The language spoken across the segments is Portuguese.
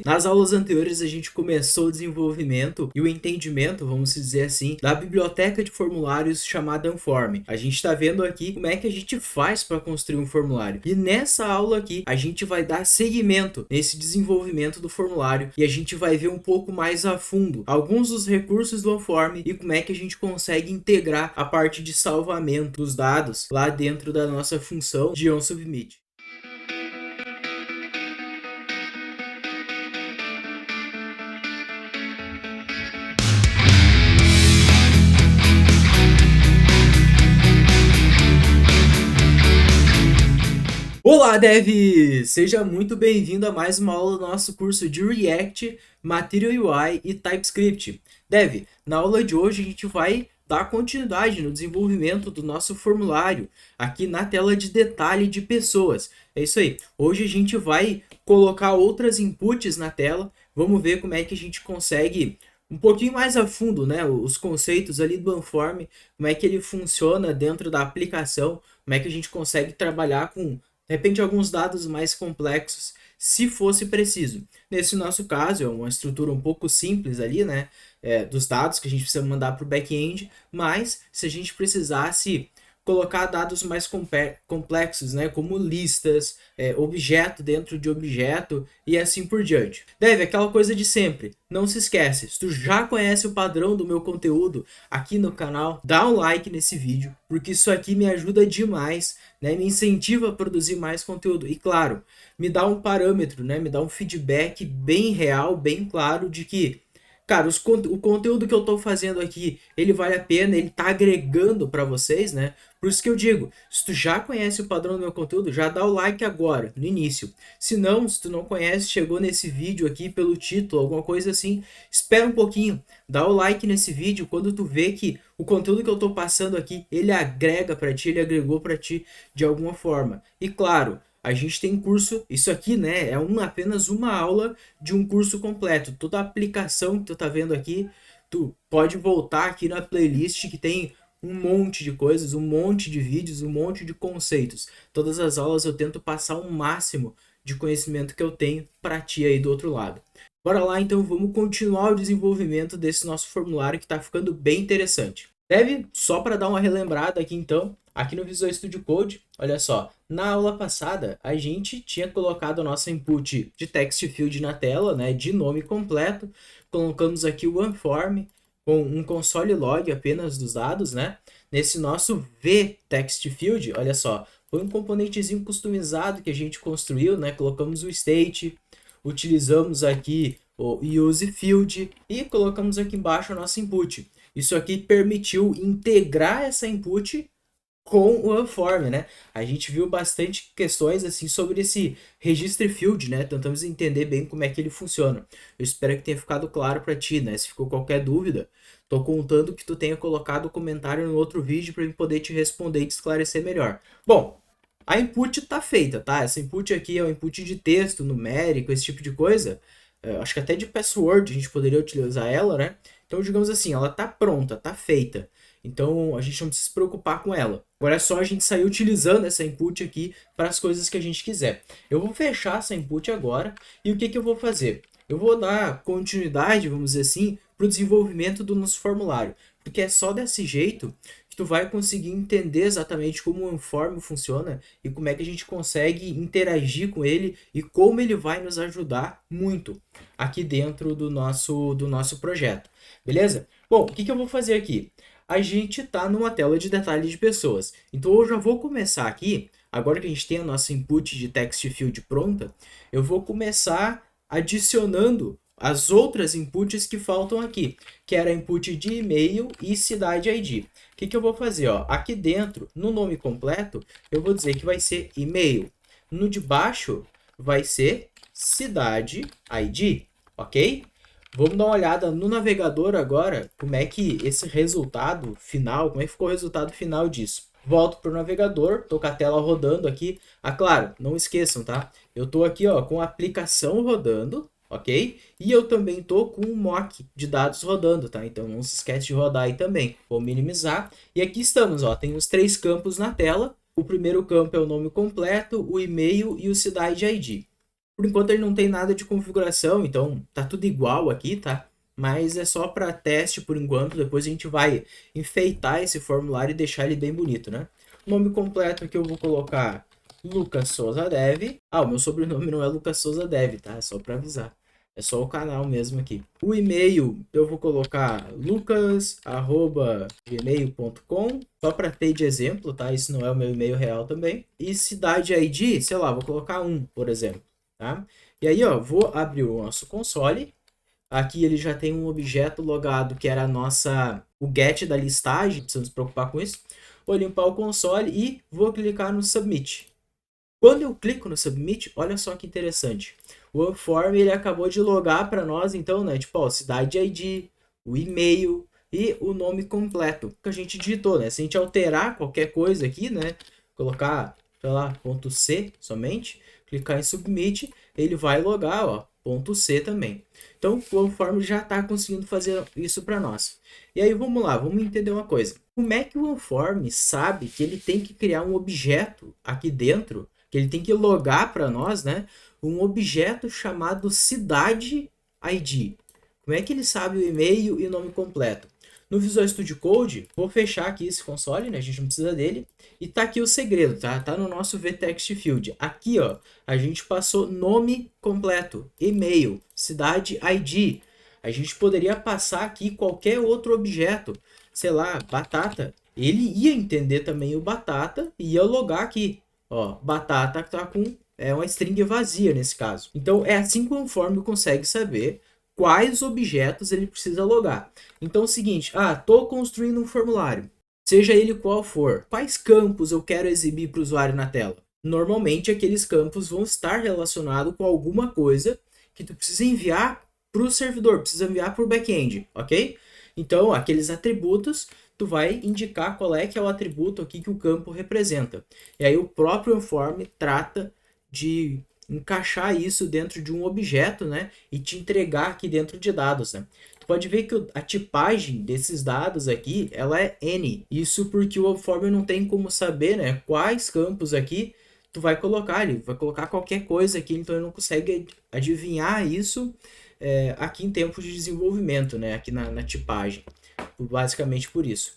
Nas aulas anteriores a gente começou o desenvolvimento e o entendimento, vamos dizer assim, da biblioteca de formulários chamada Anform. A gente está vendo aqui como é que a gente faz para construir um formulário. E nessa aula aqui a gente vai dar seguimento nesse desenvolvimento do formulário e a gente vai ver um pouco mais a fundo alguns dos recursos do Anform e como é que a gente consegue integrar a parte de salvamento dos dados lá dentro da nossa função de onSubmit. Olá, Dev! Seja muito bem-vindo a mais uma aula do nosso curso de React, Material UI e TypeScript. Dev, na aula de hoje a gente vai dar continuidade no desenvolvimento do nosso formulário aqui na tela de detalhe de pessoas. É isso aí. Hoje a gente vai colocar outras inputs na tela. Vamos ver como é que a gente consegue um pouquinho mais a fundo, né, os conceitos ali do Anform, como é que ele funciona dentro da aplicação, como é que a gente consegue trabalhar com de repente alguns dados mais complexos, se fosse preciso. Nesse nosso caso, é uma estrutura um pouco simples ali, né? Dos dados que a gente precisa mandar para o back-end, mas se a gente precisasse colocar dados mais complexos, né, como listas, objeto dentro de objeto e assim por diante. Deve, aquela coisa de sempre, não se esquece, se tu já conhece o padrão do meu conteúdo aqui no canal, dá um like nesse vídeo, porque isso aqui me ajuda demais, né, me incentiva a produzir mais conteúdo e claro, me dá um parâmetro, né, me dá um feedback bem real, bem claro de que cara, o conteúdo que eu tô fazendo aqui, ele vale a pena, ele tá agregando para vocês, né? Por isso que eu digo, se tu já conhece o padrão do meu conteúdo, já dá o like agora, no início. Se não, se tu não conhece, chegou nesse vídeo aqui pelo título, alguma coisa assim, espera um pouquinho, dá o like nesse vídeo quando tu vê que o conteúdo que eu tô passando aqui, ele agrega para ti, ele agregou para ti de alguma forma. E claro, a gente tem curso, isso aqui, né, é apenas uma aula de um curso completo. Toda a aplicação que tu tá vendo aqui, tu pode voltar aqui na playlist que tem um monte de coisas, um monte de vídeos, um monte de conceitos. Todas as aulas eu tento passar o máximo de conhecimento que eu tenho para ti aí do outro lado. Bora lá, então, vamos continuar o desenvolvimento desse nosso formulário que está ficando bem interessante. Só para dar uma relembrada aqui então, aqui no Visual Studio Code, olha só, na aula passada a gente tinha colocado a nossa input de text field na tela, né, de nome completo, colocamos aqui o Anform com um console log apenas dos dados, né, nesse nosso v text field, olha só, foi um componentezinho customizado que a gente construiu, né, colocamos o state, utilizamos aqui o use field e colocamos aqui embaixo a nossa input. Isso aqui permitiu integrar essa input com o Anform, né? A gente viu bastante questões assim sobre esse registre field, né? Tentamos entender bem como é que ele funciona. Eu espero que tenha ficado claro para ti, né? Se ficou qualquer dúvida, tô contando que tu tenha colocado o comentário no outro vídeo para eu poder te responder e te esclarecer melhor. Bom, a input tá feita, tá? Essa input aqui é um input de texto, numérico, esse tipo de coisa. Acho que até de password a gente poderia utilizar ela, né? Então, digamos assim, ela tá pronta, tá feita. Então, a gente não precisa se preocupar com ela. Agora é só a gente sair utilizando essa input aqui para as coisas que a gente quiser. Eu vou fechar essa input agora e o que eu vou fazer? Eu vou dar continuidade, vamos dizer assim, para o desenvolvimento do nosso formulário. Porque é só desse jeito que tu vai conseguir entender exatamente como o Anform funciona e como é que a gente consegue interagir com ele e como ele vai nos ajudar muito aqui dentro do nosso projeto. Beleza? Bom, o que eu vou fazer aqui? A gente está numa tela de detalhe de pessoas. Então eu já vou começar aqui, agora que a gente tem a nossa input de text field pronta, eu vou começar adicionando as outras inputs que faltam aqui, que era input de e-mail e cidade ID. O que eu vou fazer? Ó? Aqui dentro, no nome completo, eu vou dizer que vai ser e-mail. No de baixo vai ser cidade ID, ok? Vamos dar uma olhada no navegador agora, como é que esse resultado final, como é que ficou o resultado final disso. Volto para o navegador, estou com a tela rodando aqui. Ah, claro, não esqueçam, tá? Eu estou aqui ó, com a aplicação rodando, ok? E eu também estou com um mock de dados rodando, tá? Então não se esquece de rodar aí também. Vou minimizar. E aqui estamos, ó, tem os 3 campos na tela. O primeiro campo é o nome completo, o e-mail e o cidade ID. Por enquanto ele não tem nada de configuração, então tá tudo igual aqui, tá? Mas é só para teste por enquanto, depois a gente vai enfeitar esse formulário e deixar ele bem bonito, né? O nome completo aqui eu vou colocar Lucas Souza Dev. Ah, o meu sobrenome não é Lucas Souza Dev, tá? É só para avisar. É só o canal mesmo aqui. O e-mail eu vou colocar lucas@gmail.com, só para ter de exemplo, tá? Isso não é o meu e-mail real também. E cidade ID, sei lá, vou colocar 1, por exemplo, tá? E aí, ó, vou abrir o nosso console. Aqui ele já tem um objeto logado que era o get da listagem, não precisamos nos preocupar com isso. Vou limpar o console e vou clicar no Submit. Quando eu clico no Submit, olha só que interessante. O OneForm ele acabou de logar para nós, então, né? Tipo, ó, cidade ID, o e-mail e o nome completo que a gente digitou, né? Se a gente alterar qualquer coisa aqui, né? Colocar, sei lá, ponto .c somente, clicar em Submit, ele vai logar, ó, ponto .c também. Então, o OneForm já está conseguindo fazer isso para nós. E aí, vamos lá, vamos entender uma coisa. Como é que o OneForm sabe que ele tem que criar um objeto aqui dentro, que ele tem que logar para nós, né? Um objeto chamado cidade ID. Como é que ele sabe o e-mail e o nome completo? No Visual Studio Code, vou fechar aqui esse console, né? A gente não precisa dele. E tá aqui o segredo, tá? Tá no nosso vText Field. Aqui, ó, a gente passou nome completo, e-mail, cidade ID. A gente poderia passar aqui qualquer outro objeto, sei lá, batata. Ele ia entender também o batata e ia logar aqui. Ó, batata tá com uma string vazia nesse caso. Então é assim que o Onform consegue saber quais objetos ele precisa logar. Então é o seguinte, tô construindo um formulário, seja ele qual for. Quais campos eu quero exibir para o usuário na tela? Normalmente aqueles campos vão estar relacionados com alguma coisa que tu precisa enviar para o servidor, precisa enviar para o back-end, ok? Então aqueles atributos tu vai indicar qual é que é o atributo aqui que o campo representa. E aí o próprio Onform trata de encaixar isso dentro de um objeto, né, e te entregar aqui dentro de dados, né. Tu pode ver que a tipagem desses dados aqui, ela é N. Isso porque o Onform não tem como saber, né, quais campos aqui tu vai colocar. Ele vai colocar qualquer coisa aqui, então ele não consegue adivinhar isso aqui em tempo de desenvolvimento, né, aqui na tipagem. Basicamente por isso.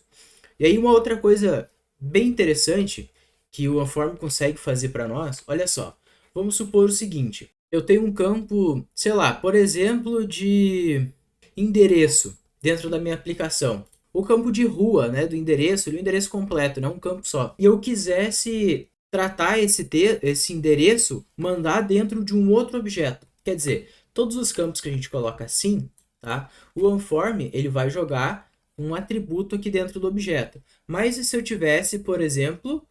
E aí uma outra coisa bem interessante que o Onform consegue fazer para nós, olha só. Vamos supor o seguinte, eu tenho um campo, sei lá, por exemplo, de endereço dentro da minha aplicação. O campo de rua, né, do endereço, o endereço completo, não um campo só. E eu quisesse tratar esse endereço, mandar dentro de um outro objeto. Quer dizer, todos os campos que a gente coloca assim, tá? O Onform, ele vai jogar um atributo aqui dentro do objeto. Mas e se eu tivesse, por exemplo,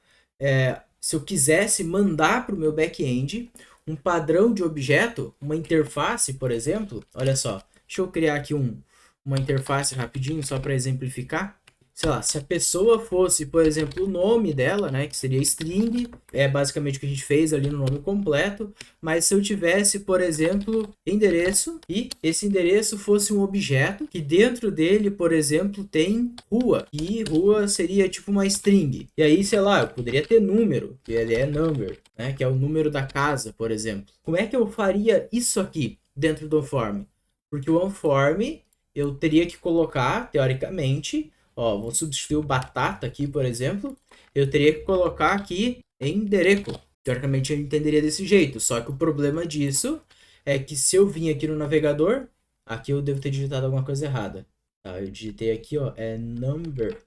se eu quisesse mandar para o meu back-end um padrão de objeto, uma interface, por exemplo, olha só, deixa eu criar aqui uma interface rapidinho só para exemplificar. Sei lá, se a pessoa fosse, por exemplo, o nome dela, né, que seria string, é basicamente o que a gente fez ali no nome completo, mas se eu tivesse, por exemplo, endereço, e esse endereço fosse um objeto, que dentro dele, por exemplo, tem rua, e rua seria tipo uma string, e aí, sei lá, eu poderia ter número, que ele é number, né, que é o número da casa, por exemplo. Como é que eu faria isso aqui dentro do Onform? Porque o Onform, eu teria que colocar, teoricamente, ó, vou substituir o batata aqui, por exemplo. Eu teria que colocar aqui endereço. Teoricamente eu entenderia desse jeito. Só que o problema disso é que se eu vim aqui no navegador, aqui eu devo ter digitado alguma coisa errada. Tá, eu digitei aqui, ó, é number.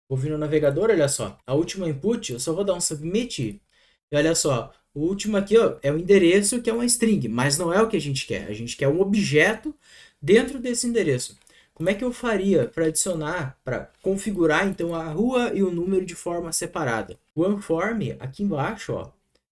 Vou vir no navegador, olha só. A última input, eu só vou dar um submit. E olha só, o último aqui, ó, é o endereço que é uma string, mas não é o que a gente quer. A gente quer um objeto dentro desse endereço. Como é que eu faria para adicionar, para configurar então a rua e o número de forma separada? O Onform, aqui embaixo, ó,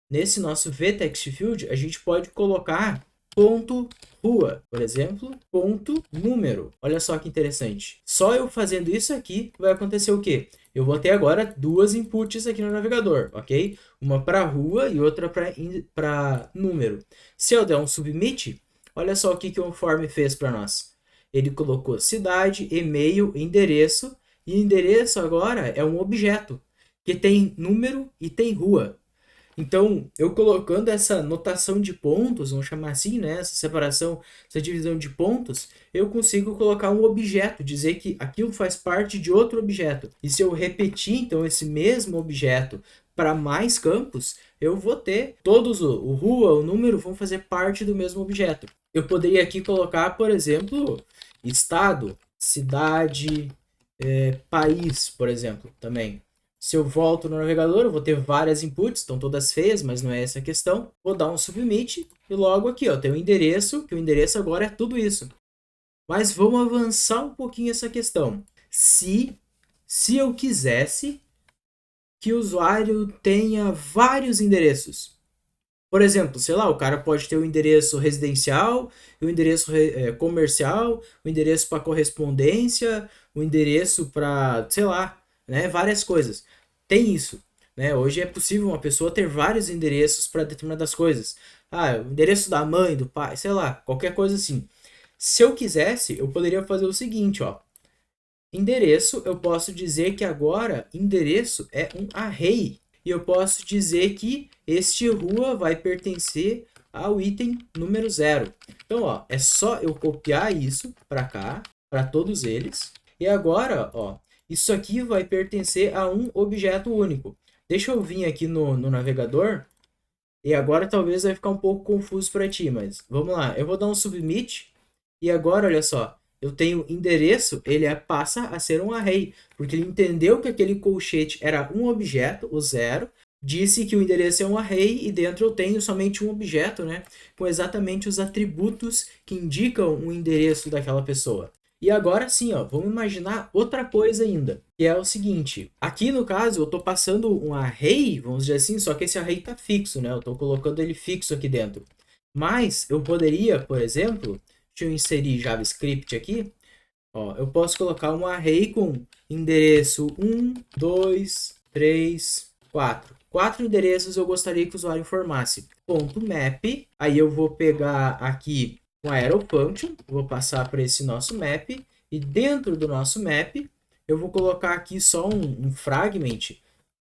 nesse nosso vText Field, a gente pode colocar ponto rua, por exemplo, ponto número. Olha só que interessante. Só eu fazendo isso aqui vai acontecer o quê? Eu vou ter agora duas inputs aqui no navegador, ok? Uma para rua e outra para número. Se eu der um submit, olha só o que o Onform fez para nós. Ele colocou cidade, e-mail, endereço, e endereço agora é um objeto que tem número e tem rua. Então, eu colocando essa notação de pontos, vamos chamar assim, né? Essa separação, essa divisão de pontos, eu consigo colocar um objeto, dizer que aquilo faz parte de outro objeto. E se eu repetir, então, esse mesmo objeto para mais campos, eu vou ter todos o rua, o número vão fazer parte do mesmo objeto. Eu poderia aqui colocar, por exemplo, estado, cidade, país, por exemplo, também. Se eu volto no navegador, eu vou ter várias inputs, estão todas feias, mas não é essa a questão. Vou dar um submit e logo aqui, ó, tem o endereço, que o endereço agora é tudo isso. Mas vamos avançar um pouquinho essa questão. Se eu quisesse que o usuário tenha vários endereços, por exemplo, sei lá, o cara pode ter o endereço residencial, o endereço comercial, o endereço para correspondência, o endereço para, sei lá, né, várias coisas. Tem isso, né? Hoje é possível uma pessoa ter vários endereços para determinadas coisas. Ah, o endereço da mãe, do pai, sei lá, qualquer coisa assim. Se eu quisesse, eu poderia fazer o seguinte, ó. Endereço, eu posso dizer que agora endereço é um array. E eu posso dizer que este rua vai pertencer ao item número 0. Então, ó, é só eu copiar isso para cá, para todos eles. E agora, ó, isso aqui vai pertencer a um objeto único. Deixa eu vir aqui no navegador. E agora talvez vai ficar um pouco confuso para ti, mas vamos lá. Eu vou dar um submit. E agora, olha só, eu tenho endereço, passa a ser um array, porque ele entendeu que aquele colchete era um objeto, o 0, disse que o endereço é um array e dentro eu tenho somente um objeto, né, com exatamente os atributos que indicam o endereço daquela pessoa. E agora sim, ó, vamos imaginar outra coisa ainda, que é o seguinte. Aqui no caso eu estou passando um array, vamos dizer assim, só que esse array está fixo, né? Eu estou colocando ele fixo aqui dentro. Mas eu poderia, por exemplo, deixa eu inserir JavaScript aqui. Ó, eu posso colocar um array com endereço 1, 2, 3, 4. 4 endereços eu gostaria que o usuário informasse. Ponto .map, aí eu vou pegar aqui um arrow function, vou passar para esse nosso map, e dentro do nosso map, eu vou colocar aqui só um fragment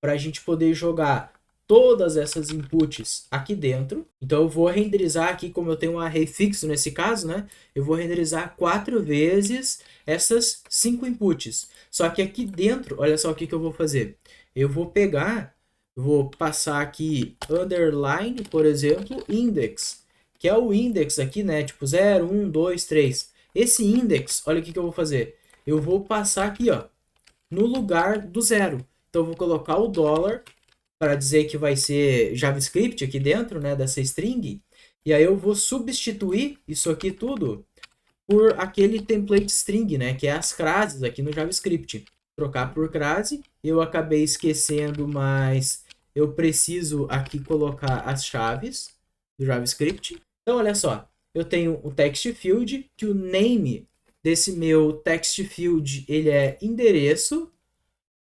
para a gente poder jogar todas essas inputs aqui dentro. Então eu vou renderizar aqui, como eu tenho um array fixo nesse caso, né? Eu vou renderizar 4 vezes essas 5 inputs. Só que aqui dentro, olha só o que eu vou fazer. Eu vou pegar, vou passar aqui underline, por exemplo, index, que é o index aqui, né? Tipo 0, 1, 2, 3. Esse index, olha o que eu vou fazer. Eu vou passar aqui, ó, no lugar do 0. Então eu vou colocar o dólar para dizer que vai ser JavaScript aqui dentro, né, dessa string. E aí eu vou substituir isso aqui tudo por aquele template string, né, que é as classes aqui no JavaScript. Trocar por classe, eu acabei esquecendo, mas eu preciso aqui colocar as chaves do JavaScript. Então, olha só, eu tenho o text field, que o name desse meu text field, ele é endereço,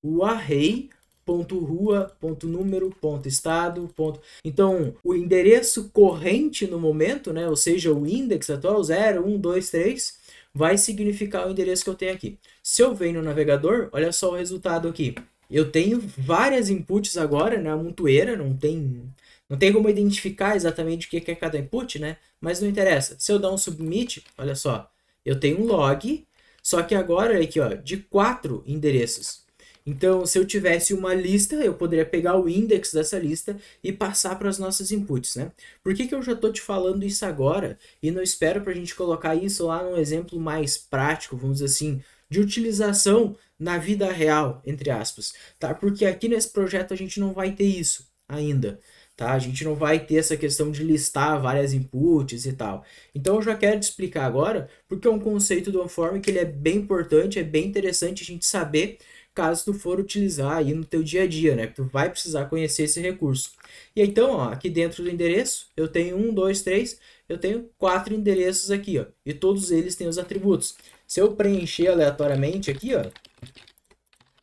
o array, ponto rua, ponto número, ponto estado, ponto... Então, o endereço corrente no momento, né, ou seja, o index atual, 0, 1, 2, 3, vai significar o endereço que eu tenho aqui. Se eu venho no navegador, olha só o resultado aqui. Eu tenho várias inputs agora, né, a montoeira, não tem como identificar exatamente o que é cada input, né, mas não interessa. Se eu dar um submit, olha só, eu tenho um log, só que agora, olha aqui, ó, de 4 endereços. Então, se eu tivesse uma lista, eu poderia pegar o index dessa lista e passar para as nossas inputs, né? Por que eu já estou te falando isso agora e não espero para a gente colocar isso lá num exemplo mais prático, vamos dizer assim, de utilização na vida real, entre aspas, tá? Porque aqui nesse projeto a gente não vai ter isso ainda, tá? A gente não vai ter essa questão de listar várias inputs e tal. Então eu já quero te explicar agora, porque é um conceito do Unform que ele é bem importante, é bem interessante a gente saber caso tu for utilizar aí no teu dia a dia, né? Que tu vai precisar conhecer esse recurso. E então, ó, aqui dentro do endereço, eu tenho 1, 2, 3, eu tenho 4 endereços aqui, ó. E todos eles têm os atributos. Se eu preencher aleatoriamente aqui, ó,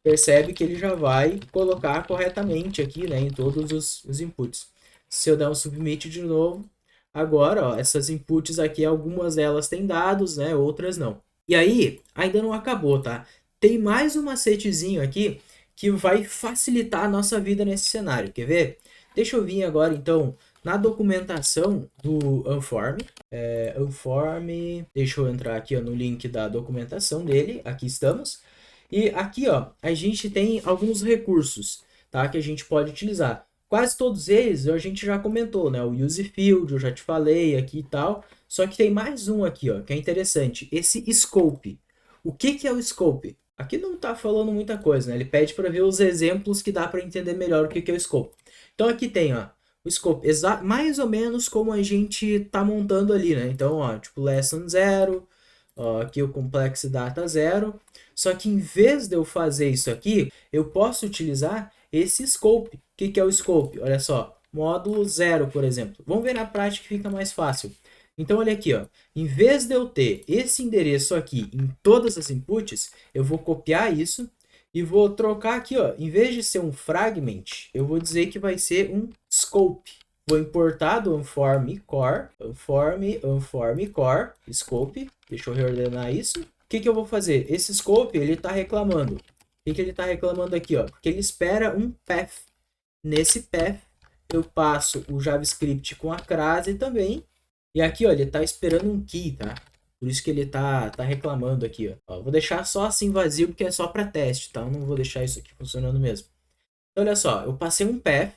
percebe que ele já vai colocar corretamente aqui, né, em todos os inputs. Se eu der um submit de novo, agora, ó, essas inputs aqui, algumas delas têm dados, né, outras não. E aí, ainda não acabou, tá? Tem mais um macetezinho aqui que vai facilitar a nossa vida nesse cenário, quer ver? Deixa eu vir agora, então, na documentação do Unform. Unform, deixa eu entrar aqui ó, no link da documentação dele, aqui estamos. E aqui ó, a gente tem alguns recursos, tá, que a gente pode utilizar. Quase todos eles a gente já comentou, né? O use field, eu já te falei aqui e tal. Só que tem mais um aqui, ó, que é interessante. Esse scope. O que que é o scope? Aqui não tá falando muita coisa, né? Ele pede para ver os exemplos que dá para entender melhor o que que é o scope. Então aqui tem, ó, o scope, mais ou menos como a gente tá montando ali, né? Então, ó, tipo lesson 0, ó, aqui o complex data 0. Só que em vez de eu fazer isso aqui, eu posso utilizar esse scope. O que que é o scope? Olha só, módulo 0, por exemplo. Vamos ver na prática que fica mais fácil. Então, olha aqui, ó. Em vez de eu ter esse endereço aqui em todas as inputs, eu vou copiar isso e vou trocar aqui, ó. Em vez de ser um fragment, eu vou dizer que vai ser um scope. Vou importar do unform core, unform core, scope. Deixa eu reordenar isso. O que que eu vou fazer? Esse scope, ele está reclamando. O que que ele está reclamando aqui, ó? Porque ele espera um path. Nesse path, eu passo o JavaScript com a crase também. E aqui, ó, ele está esperando um key, tá? Por isso que ele tá reclamando aqui, ó. Vou deixar só assim vazio, porque é só para teste, tá? Eu não vou deixar isso aqui funcionando mesmo. Então, olha só, eu passei um path.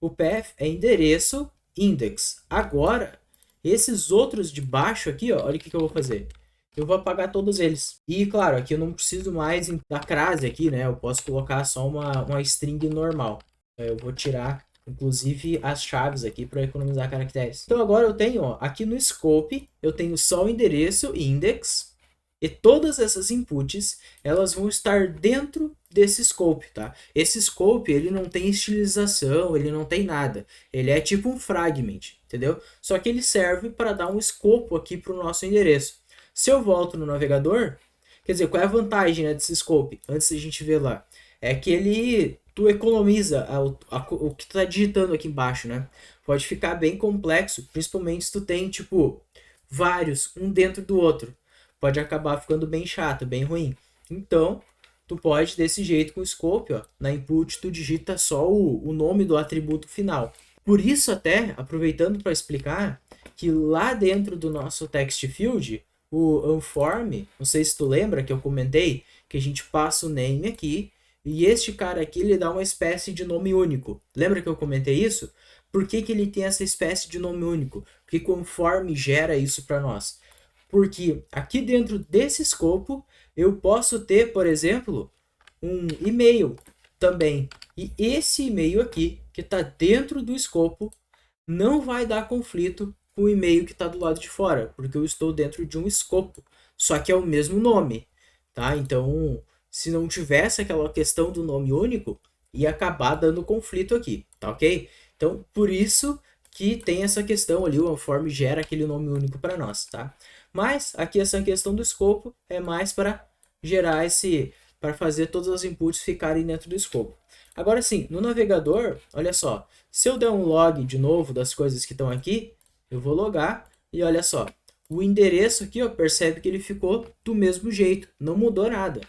O path é endereço index. Agora, esses outros de baixo aqui, ó, olha o que eu vou fazer. Eu vou apagar todos eles. E, claro, aqui eu não preciso mais da crase aqui, né? Eu posso colocar só uma string normal. Eu vou tirar, inclusive, as chaves aqui para economizar caracteres. Então, agora eu tenho, ó, aqui no scope, eu tenho só o endereço index. E todas essas inputs, elas vão estar dentro desse scope, tá? Esse scope, ele não tem estilização, ele não tem nada. Ele é tipo um fragment, entendeu? Só que ele serve para dar um escopo aqui para o nosso endereço. Se eu volto no navegador, quer dizer, qual é a vantagem, né, desse scope? Antes da gente ver lá. É que tu economiza o que tu tá digitando aqui embaixo, né? Pode ficar bem complexo, principalmente se tu tem, tipo, vários, um dentro do outro. Pode acabar ficando bem chato, bem ruim. Então, tu pode desse jeito com o scope, ó, na input tu digita só o nome do atributo final. Por isso até, aproveitando para explicar, que lá dentro do nosso text field, o unform, não sei se tu lembra que eu comentei, que a gente passa o name aqui, e este cara aqui ele dá uma espécie de nome único. Lembra que eu comentei isso? Por que que ele tem essa espécie de nome único? Porque conforme gera isso para nós. Porque aqui dentro desse escopo eu posso ter, por exemplo, um e-mail também. E esse e-mail aqui, que está dentro do escopo, não vai dar conflito com o e-mail que está do lado de fora, porque eu estou dentro de um escopo, só que é o mesmo nome, tá? Então, se não tivesse aquela questão do nome único, ia acabar dando conflito aqui, tá ok? Então, por isso que tem essa questão ali, o Unform gera aquele nome único para nós, tá? Mas aqui essa questão do escopo é mais para gerar para fazer todos os inputs ficarem dentro do escopo. Agora sim, no navegador, olha só, se eu der um log de novo das coisas que estão aqui, eu vou logar e olha só, o endereço aqui, ó, percebe que ele ficou do mesmo jeito, não mudou nada.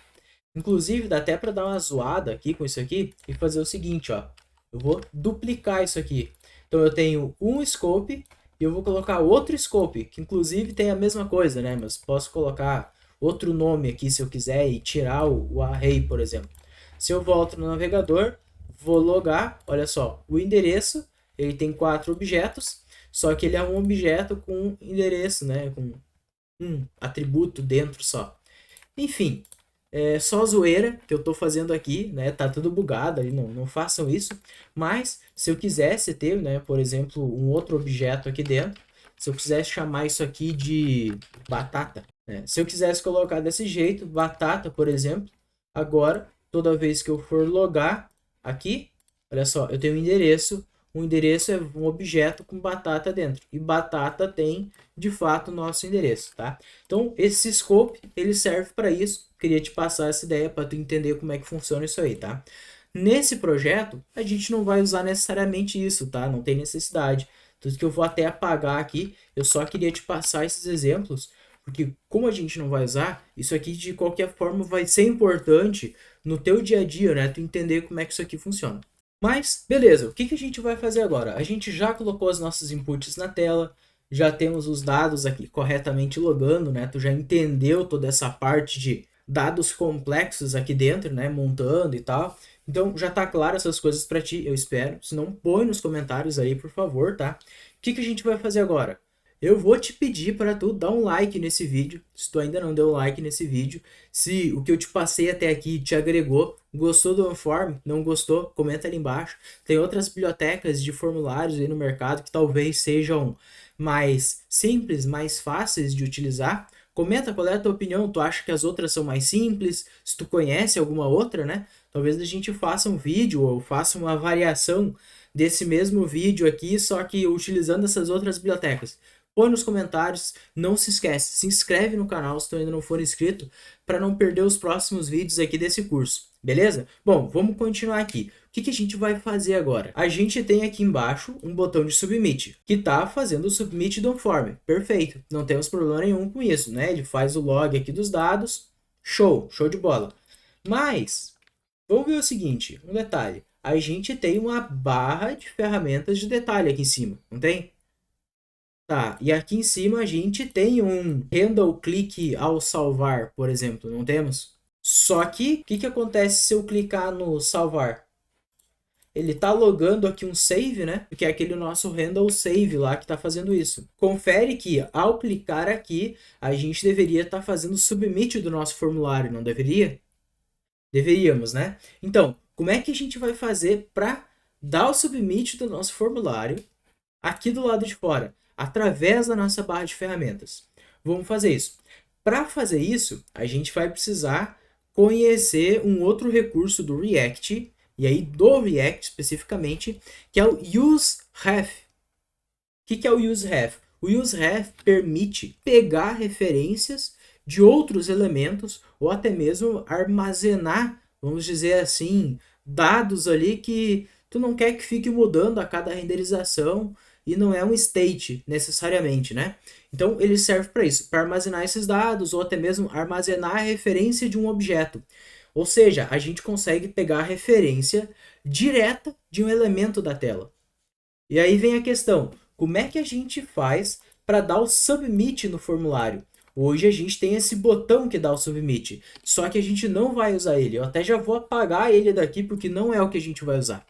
Inclusive, dá até para dar uma zoada aqui com isso aqui e fazer o seguinte, ó, eu vou duplicar isso aqui. Então eu tenho um scope e eu vou colocar outro scope, que inclusive tem a mesma coisa, né? Mas posso colocar outro nome aqui se eu quiser e tirar o array, por exemplo. Se eu volto no navegador, vou logar, olha só, o endereço, ele tem 4 objetos, só que ele é um objeto com endereço, né? Com um atributo dentro só. Enfim, é só zoeira que eu tô fazendo aqui, né? Tá tudo bugado aí, não façam isso. Mas se eu quisesse ter, né, por exemplo, um outro objeto aqui dentro, se eu quisesse chamar isso aqui de batata, né? Se eu quisesse colocar desse jeito, batata, por exemplo, agora, toda vez que eu for logar aqui, olha só, eu tenho um endereço. O endereço é um objeto com batata dentro. E batata tem, de fato, o nosso endereço, tá? Então, esse scope, ele serve para isso. Queria te passar essa ideia para tu entender como é que funciona isso aí, tá? Nesse projeto, a gente não vai usar necessariamente isso, tá? Não tem necessidade. Tudo que eu vou até apagar aqui, eu só queria te passar esses exemplos, porque como a gente não vai usar, isso aqui de qualquer forma vai ser importante no teu dia a dia, né? Tu entender como é que isso aqui funciona. Mas, beleza, o que que a gente vai fazer agora? A gente já colocou os nossos inputs na tela, já temos os dados aqui corretamente logando, né? Tu já entendeu toda essa parte de dados complexos aqui dentro, né? Montando e tal. Então, já tá claro essas coisas para ti, eu espero. Se não, põe nos comentários aí, por favor, tá? O que que a gente vai fazer agora? Eu vou te pedir para tu dar um like nesse vídeo, se tu ainda não deu like nesse vídeo. Se o que eu te passei até aqui te agregou, gostou do Unform, não gostou, comenta ali embaixo. Tem outras bibliotecas de formulários aí no mercado que talvez sejam mais simples, mais fáceis de utilizar. Comenta qual é a tua opinião, tu acha que as outras são mais simples? Se tu conhece alguma outra, né? Talvez a gente faça um vídeo ou faça uma variação desse mesmo vídeo aqui, só que utilizando essas outras bibliotecas. Põe nos comentários, não se esquece, se inscreve no canal se tu ainda não for inscrito, para não perder os próximos vídeos aqui desse curso, beleza? Bom, vamos continuar aqui. O que que a gente vai fazer agora? A gente tem aqui embaixo um botão de submit, que está fazendo o submit do form. Perfeito, não temos problema nenhum com isso, né? Ele faz o log aqui dos dados, show, show de bola. Mas, vamos ver o seguinte, um detalhe. A gente tem uma barra de ferramentas de detalhe aqui em cima, não tem? Tá, e aqui em cima a gente tem um handle click ao salvar, por exemplo, não temos? Só que, o que que acontece se eu clicar no salvar? Ele tá logando aqui um save, né? Que é aquele nosso handle save lá que tá fazendo isso. Confere que ao clicar aqui, a gente deveria estar fazendo submit do nosso formulário, não deveria? Deveríamos, né? Então, como é que a gente vai fazer para dar o submit do nosso formulário aqui do lado de fora, através da nossa barra de ferramentas? Vamos fazer isso. Para fazer isso, a gente vai precisar conhecer um outro recurso do React, e aí do React especificamente, que é o useRef. O que é o useRef? O useRef permite pegar referências de outros elementos ou até mesmo armazenar, vamos dizer assim, dados ali que tu não quer que fique mudando a cada renderização e não é um state necessariamente, né? Então ele serve para isso, para armazenar esses dados ou até mesmo armazenar a referência de um objeto. Ou seja, a gente consegue pegar a referência direta de um elemento da tela. E aí vem a questão, como é que a gente faz para dar o submit no formulário? Hoje a gente tem esse botão que dá o submit, só que a gente não vai usar ele. Eu até já vou apagar ele daqui porque não é o que a gente vai usar.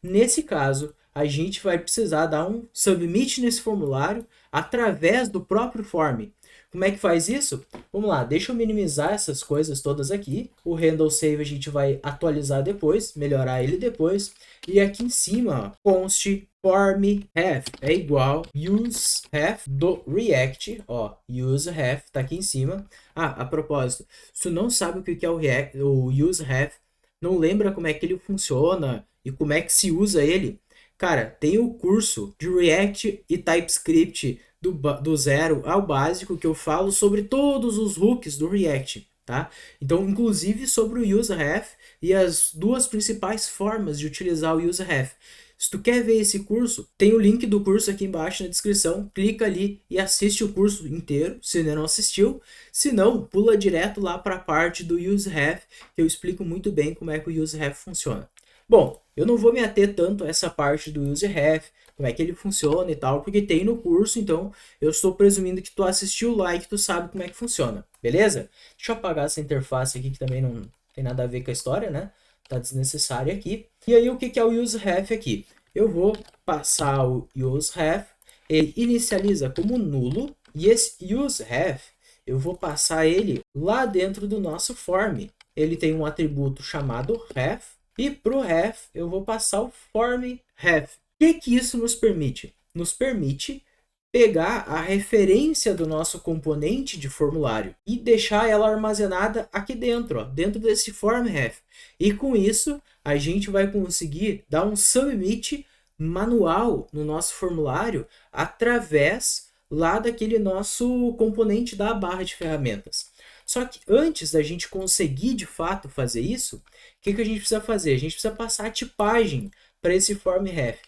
Nesse caso, a gente vai precisar dar um submit nesse formulário através do próprio form. Como é que faz isso? Vamos lá, deixa eu minimizar essas coisas todas aqui. O handle save a gente vai atualizar depois, melhorar ele depois. E aqui em cima, ó, const form ref é igual useRef do React, ó, useRef tá aqui em cima. Ah, a propósito, se tu não sabe o que é o useRef, não lembra como é que ele funciona e como é que se usa ele, cara, tem o curso de React e TypeScript do zero ao básico que eu falo sobre todos os hooks do React, tá? Então, inclusive sobre o useRef e as duas principais formas de utilizar o useRef. Se tu quer ver esse curso, tem o link do curso aqui embaixo na descrição, clica ali e assiste o curso inteiro, se ainda não assistiu. Se não, pula direto lá para a parte do useRef, que eu explico muito bem como é que o useRef funciona. Bom, eu não vou me ater tanto a essa parte do useRef, como é que ele funciona e tal, porque tem no curso, então eu estou presumindo que tu assistiu lá e que tu sabe como é que funciona, beleza? Deixa eu apagar essa interface aqui que também não tem nada a ver com a história, né? Tá desnecessária aqui. E aí o que é o useRef aqui? Eu vou passar o useRef, ele inicializa como nulo, e esse useRef eu vou passar ele lá dentro do nosso form. Ele tem um atributo chamado ref, e para o ref eu vou passar o form ref. O que isso nos permite? Nos permite pegar a referência do nosso componente de formulário e deixar ela armazenada aqui dentro, ó, dentro desse form ref. E com isso, a gente vai conseguir dar um submit manual no nosso formulário através lá daquele nosso componente da barra de ferramentas. Só que antes da gente conseguir de fato fazer isso, o que a gente precisa fazer? A gente precisa passar a tipagem para esse form ref.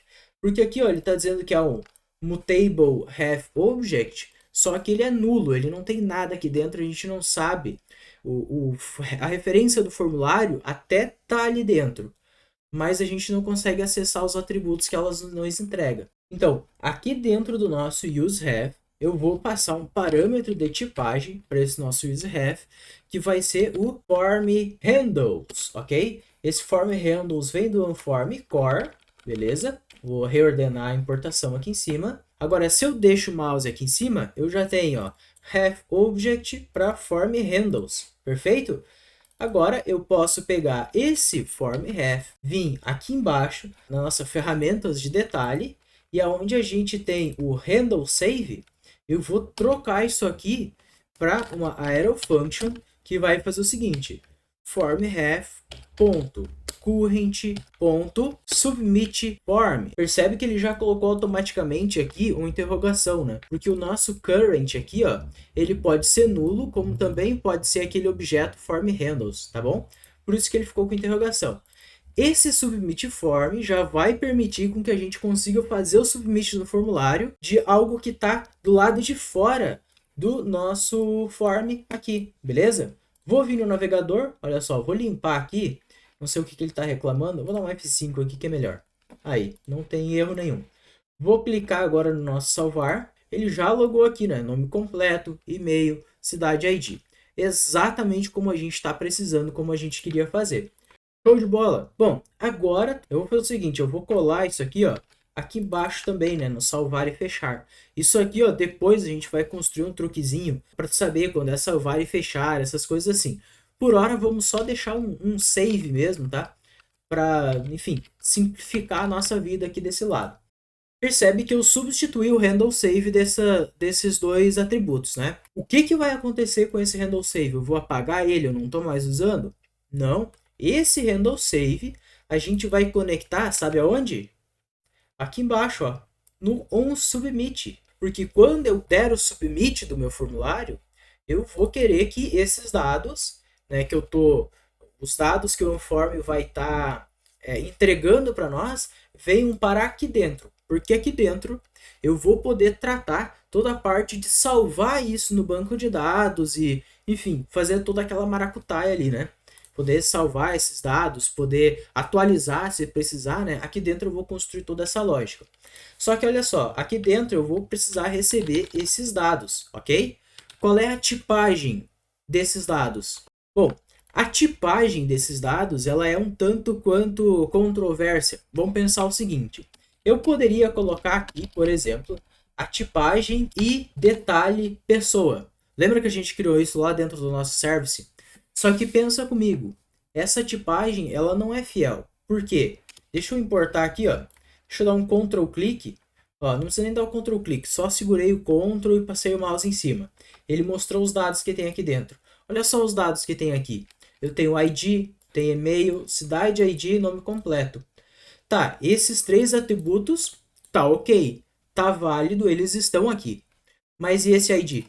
Porque aqui ó, ele está dizendo que é um mutable ref object, só que ele é nulo, ele não tem nada aqui dentro, a gente não sabe. A referência do formulário até tá ali dentro, mas a gente não consegue acessar os atributos que elas nos entregam. Então, aqui dentro do nosso useHave, eu vou passar um parâmetro de tipagem para esse nosso useHave, que vai ser o formHandles, ok? Esse formHandles vem do formCore, beleza? Vou reordenar a importação aqui em cima. Agora, se eu deixo o mouse aqui em cima, eu já tenho, ó, HaveObject para formHandles, perfeito? Agora eu posso pegar esse formHave, vir aqui embaixo na nossa ferramentas de detalhe, e aonde a gente tem o handle save, eu vou trocar isso aqui para uma arrow function que vai fazer o seguinte: formHave.current.submitForm. Percebe que ele já colocou automaticamente aqui uma interrogação, né? Porque o nosso current aqui, ó, ele pode ser nulo, como também pode ser aquele objeto formHandles, tá bom? Por isso que ele ficou com interrogação. Esse submit form já vai permitir com que a gente consiga fazer o submit no formulário de algo que está do lado de fora do nosso form aqui, beleza? Vou vir no navegador, olha só, vou limpar aqui, não sei o que ele está reclamando, vou dar um F5 aqui que é melhor. Aí, não tem erro nenhum. Vou clicar agora no nosso salvar, ele já logou aqui, né? Nome completo, e-mail, cidade ID. Exatamente como a gente está precisando, como a gente queria fazer. Show de bola! Bom, agora eu vou fazer o seguinte, eu vou colar isso aqui, ó, aqui embaixo também, né, no salvar e fechar. Isso aqui, ó, depois a gente vai construir um truquezinho para saber quando é salvar e fechar, essas coisas assim. Por hora, vamos só deixar um save mesmo, tá? Para, enfim, simplificar a nossa vida aqui desse lado. Percebe que eu substituí o handle save desses dois atributos, né? O que vai acontecer com esse handle save? Eu vou apagar ele, eu não estou mais usando? Não. Esse handle save a gente vai conectar, sabe aonde? Aqui embaixo, ó, no onSubmit. Porque quando eu der o submit do meu formulário, eu vou querer que esses dados, né, os dados que o Onform vai estar entregando para nós, venham parar aqui dentro. Porque aqui dentro eu vou poder tratar toda a parte de salvar isso no banco de dados e, enfim, fazer toda aquela maracutaia ali, né? Poder salvar esses dados, poder atualizar se precisar, né? Aqui dentro eu vou construir toda essa lógica. Só que olha só, aqui dentro eu vou precisar receber esses dados, ok? Qual é a tipagem desses dados? Bom, a tipagem desses dados ela é um tanto quanto controversa. Vamos pensar o seguinte: eu poderia colocar aqui, por exemplo, a tipagem e detalhe pessoa. Lembra que a gente criou isso lá dentro do nosso service? Só que pensa comigo, essa tipagem ela não é fiel. Por quê? Deixa eu importar aqui, ó. Deixa eu dar um Ctrl clique. Ó, não precisa nem dar o Ctrl clique, só segurei o Ctrl e passei o mouse em cima. Ele mostrou os dados que tem aqui dentro. Olha só os dados que tem aqui. Eu tenho ID, tem e-mail, cidade, ID e nome completo. Tá, esses três atributos, tá ok, tá válido, eles estão aqui. Mas e esse ID?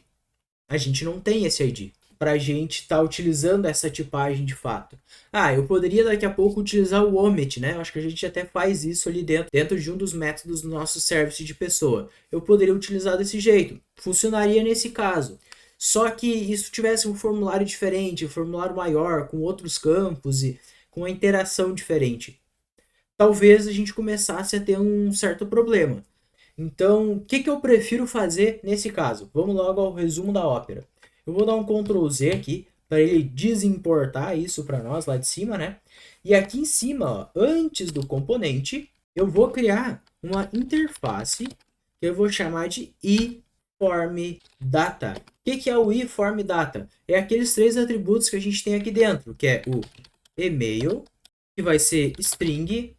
A gente não tem esse ID para a gente estar utilizando essa tipagem de fato. Ah, eu poderia daqui a pouco utilizar o omit, né? Acho que a gente até faz isso ali dentro de um dos métodos do nosso service de pessoa. Eu poderia utilizar desse jeito. Funcionaria nesse caso. Só que isso tivesse um formulário diferente, um formulário maior, com outros campos e com uma interação diferente. Talvez a gente começasse a ter um certo problema. Então, o que eu prefiro fazer nesse caso? Vamos logo ao resumo da ópera. Eu vou dar um Ctrl Z aqui para ele desimportar isso para nós lá de cima, né? E aqui em cima, ó, antes do componente, eu vou criar uma interface que eu vou chamar de iFormData. O que é o iFormData? É aqueles três atributos que a gente tem aqui dentro, que é o e-mail, que vai ser string,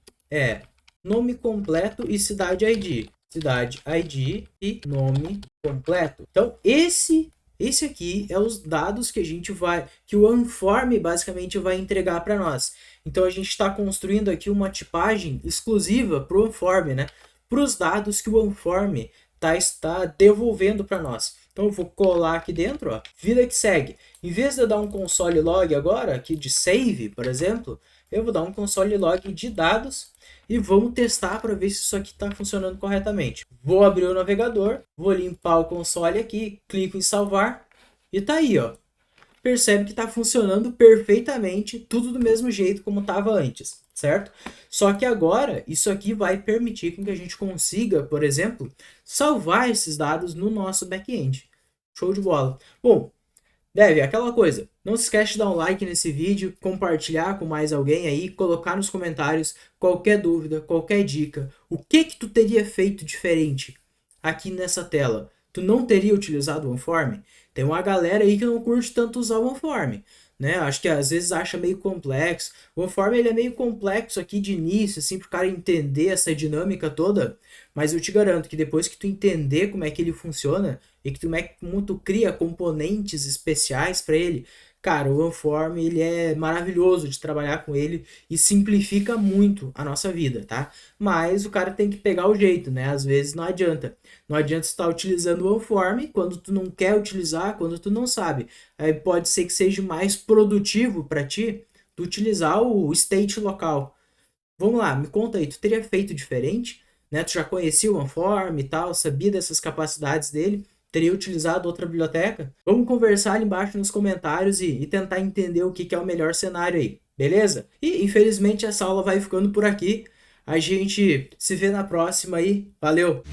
nome completo e cidade ID. Cidade ID e nome completo. Então, esse aqui é os dados que a gente que o Onform basicamente vai entregar para nós. Então a gente está construindo aqui uma tipagem exclusiva para o Onform, né? Para os dados que o Onform está devolvendo para nós. Então eu vou colar aqui dentro, ó, vida que segue. Em vez de eu dar um console log agora, aqui de save, por exemplo, eu vou dar um console log de dados e vamos testar para ver se isso aqui está funcionando corretamente. Vou abrir o navegador, vou limpar o console aqui, clico em salvar e tá aí, ó. percebe que está funcionando perfeitamente, tudo do mesmo jeito como estava antes, certo? Só que agora isso aqui vai permitir que a gente consiga, por exemplo, salvar esses dados no nosso back-end. Show de bola. Bom, Deve, aquela coisa, não se esquece de dar um like nesse vídeo, compartilhar com mais alguém aí, colocar nos comentários qualquer dúvida, qualquer dica, o que que tu teria feito diferente aqui nessa tela. Tu não teria utilizado o OneForm? Tem uma galera aí que não curte tanto usar o OneForm, né? Acho que às vezes acha meio complexo. O OneForm ele é meio complexo aqui de início, assim, pro cara entender essa dinâmica toda, mas eu te garanto que depois que tu entender como é que ele funciona, e que como tu cria componentes especiais para ele, cara, o OneForm ele é maravilhoso de trabalhar com ele e simplifica muito a nossa vida, tá? Mas o cara tem que pegar o jeito, né? Às vezes não adianta. Não adianta estar utilizando o OneForm quando tu não quer utilizar, quando tu não sabe. Aí pode ser que seja mais produtivo para ti tu utilizar o state local. Vamos lá, me conta aí, tu teria feito diferente? Né? Tu já conhecia o OneForm e tal, sabia dessas capacidades dele? Teria utilizado outra biblioteca? Vamos conversar ali embaixo nos comentários e tentar entender o que, que é o melhor cenário aí, beleza? E infelizmente essa aula vai ficando por aqui. A gente se vê na próxima aí. Valeu!